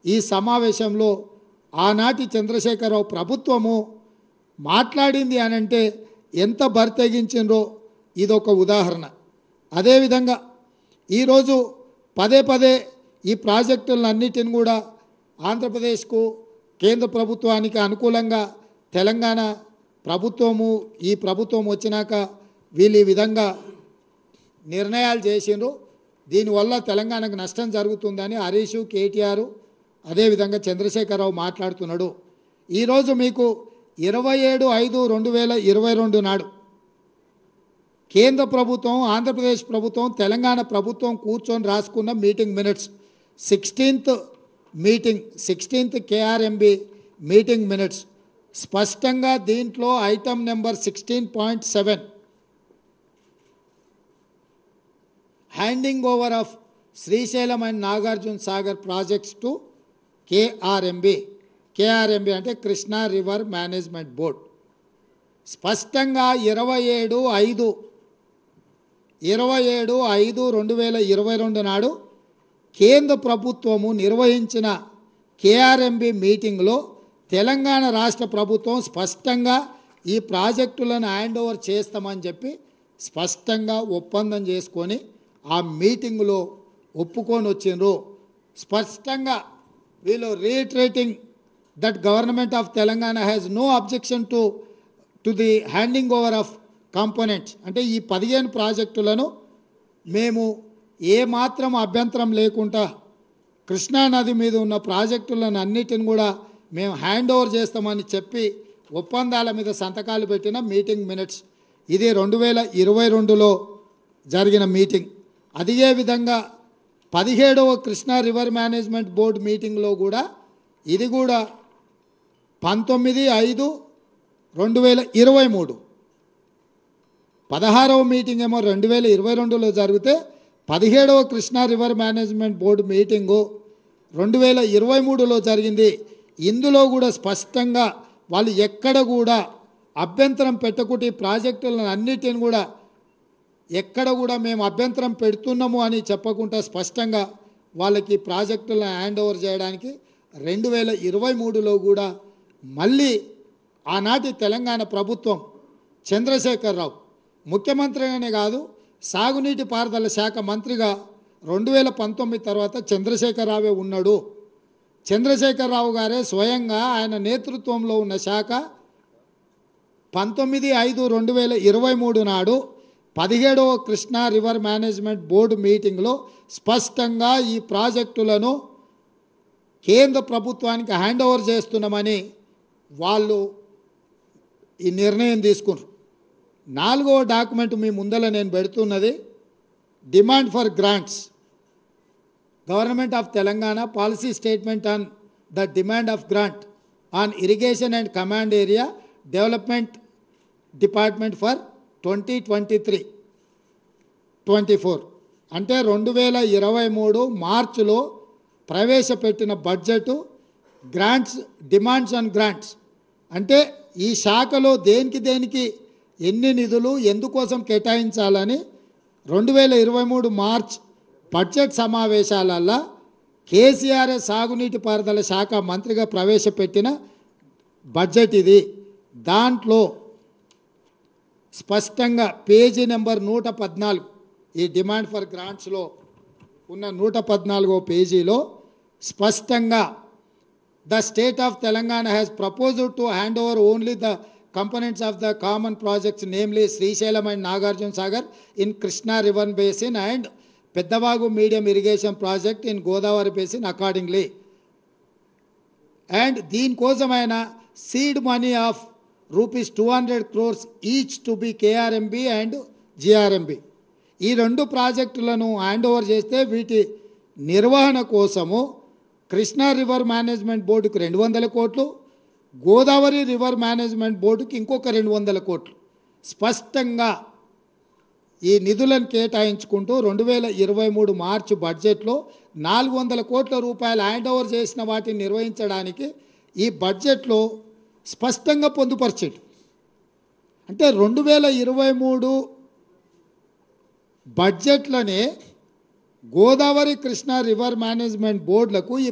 ఈ సమావేశంలో ఆనాటి చంద్రశేఖరరావు ప్రభుత్వము మాట్లాడింది అనంటే ఎంత బరితెగించిండ్రో ఇదొక ఉదాహరణ. అదేవిధంగా ఈరోజు పదే పదే ఈ ప్రాజెక్టులన్నిటిని కూడా ఆంధ్రప్రదేశ్కు కేంద్ర ప్రభుత్వానికి అనుకూలంగా తెలంగాణ ప్రభుత్వము ఈ ప్రభుత్వం వచ్చినాక వీళ్ళు ఈ విధంగా నిర్ణయాలు చేసిండ్రు. దీనివల్ల తెలంగాణకు నష్టం జరుగుతుందని హరీష్, కేటీఆర్ అదేవిధంగా చంద్రశేఖరరావు మాట్లాడుతున్నాడు. ఈరోజు మీకు 27/5/2022 నాడు కేంద్ర ప్రభుత్వం, ఆంధ్రప్రదేశ్ ప్రభుత్వం, తెలంగాణ ప్రభుత్వం కూర్చొని రాసుకున్న meeting minutes 16th KRMB meeting minutes స్పష్టంగా దీంట్లో item number 16.7 handing over of Srisailam and Nagarjuna Sagar projects to KRMB అంటే కృష్ణా రివర్ మేనేజ్మెంట్ బోర్డ్ స్పష్టంగా 27/5/2022 నాడు కేంద్ర ప్రభుత్వము నిర్వహించిన KRMB మీటింగ్లో తెలంగాణ రాష్ట్ర ప్రభుత్వం స్పష్టంగా ఈ ప్రాజెక్టులను హ్యాండ్ ఓవర్ చేస్తామని చెప్పి స్పష్టంగా ఒప్పందం చేసుకొని ఆ మీటింగ్లో ఒప్పుకొని వచ్చిండ్రు. స్పష్టంగా వీళ్ళు reiterating that government of Telangana has no objection to the handing over of components. అంటే ఈ 15 ప్రాజెక్టులను మేము ఏమాత్రం అభ్యంతరం లేకుండా కృష్ణానది మీద ఉన్న ప్రాజెక్టులను అన్నిటిని కూడా మేము హ్యాండ్ ఓవర్ చేస్తామని చెప్పి ఒప్పందాల మీద సంతకాలు పెట్టిన మీటింగ్ మినిట్స్. ఇది 2022లో జరిగిన మీటింగ్. అదే విధంగా 17వ కృష్ణా రివర్ మేనేజ్మెంట్ బోర్డు మీటింగ్లో కూడా ఇది కూడా 19/5/2023 16వ మీటింగ్ ఏమో 2022లో జరిగితే 17వ Krishna river management board meeting 2023లో జరిగింది. ఇందులో కూడా స్పష్టంగా వాళ్ళు ఎక్కడ కూడా అభ్యంతరం పెట్టకుండా ఈ ప్రాజెక్టులను అన్నిటిని కూడా ఎక్కడ కూడా మేము అభ్యంతరం పెడుతున్నాము అని చెప్పకుండా స్పష్టంగా వాళ్ళకి ప్రాజెక్టులను హ్యాండ్ ఓవర్ చేయడానికి 2023లో కూడా మళ్ళీ ఆనాటి తెలంగాణ ప్రభుత్వం చంద్రశేఖరరావు ముఖ్యమంత్రిగానే కాదు సాగునీటి పారుదల శాఖ మంత్రిగా 2019 తర్వాత చంద్రశేఖరరావే ఉన్నాడు. చంద్రశేఖరరావు గారే స్వయంగా ఆయన నేతృత్వంలో ఉన్న శాఖ 19/5/2023 నాడు 17వ కృష్ణా రివర్ మేనేజ్మెంట్ బోర్డు మీటింగ్లో స్పష్టంగా ఈ ప్రాజెక్టులను కేంద్ర ప్రభుత్వానికి హ్యాండ్ ఓవర్ చేస్తున్నామని వాళ్ళు ఈ నిర్ణయం తీసుకున్నారు. 4వ డాక్యుమెంట్ మీ ముందర నేను పెడుతున్నది demand for grants government of Telangana policy statement on the demand of grant on irrigation and command area development department for 2023-24 అంటే 2023 మార్చిలో ప్రవేశపెట్టిన budget grants demands and grants అంటే ఈ శాఖలో దేనికి ఎన్ని నిధులు ఎందుకోసం కేటాయించాలని 2023 మార్చ్ బడ్జెట్ సమావేశాలలో కేసీఆర్ సాగునీటి పారుదల శాఖ మంత్రిగా ప్రవేశపెట్టిన బడ్జెట్ ఇది. దాంట్లో స్పష్టంగా పేజీ నెంబర్ 114 ఈ డిమాండ్ ఫర్ గ్రాంట్స్లో ఉన్న 114వ పేజీలో స్పష్టంగా the state of Telangana has proposed to hand over only the components of the common projects namely Srisailam and Nagarjuna Sagar in Krishna river basin and Peddavagu medium irrigation project in Godavari basin accordingly. And దీని కోసమైన seed money of rupees 200 crores each to be KRMB and GRMB. ఈ రెండు ప్రాజెక్టులను hand over చేస్తే వీటి నిర్వహణ కోసము Krishna river management బోర్డుకు 200 కోట్లు, గోదావరి రివర్ మేనేజ్మెంట్ బోర్డుకి ఇంకొక 200 కోట్లు స్పష్టంగా ఈ నిధులను కేటాయించుకుంటూ 2023 మార్చి బడ్జెట్లో 400 కోట్ల రూపాయలు హ్యాండ్ ఓవర్ చేసిన వాటిని నిర్వహించడానికి ఈ బడ్జెట్లో స్పష్టంగా పొందుపరిచాడు. అంటే 2023 బడ్జెట్లోనే గోదావరి కృష్ణా రివర్ మేనేజ్మెంట్ బోర్డులకు ఈ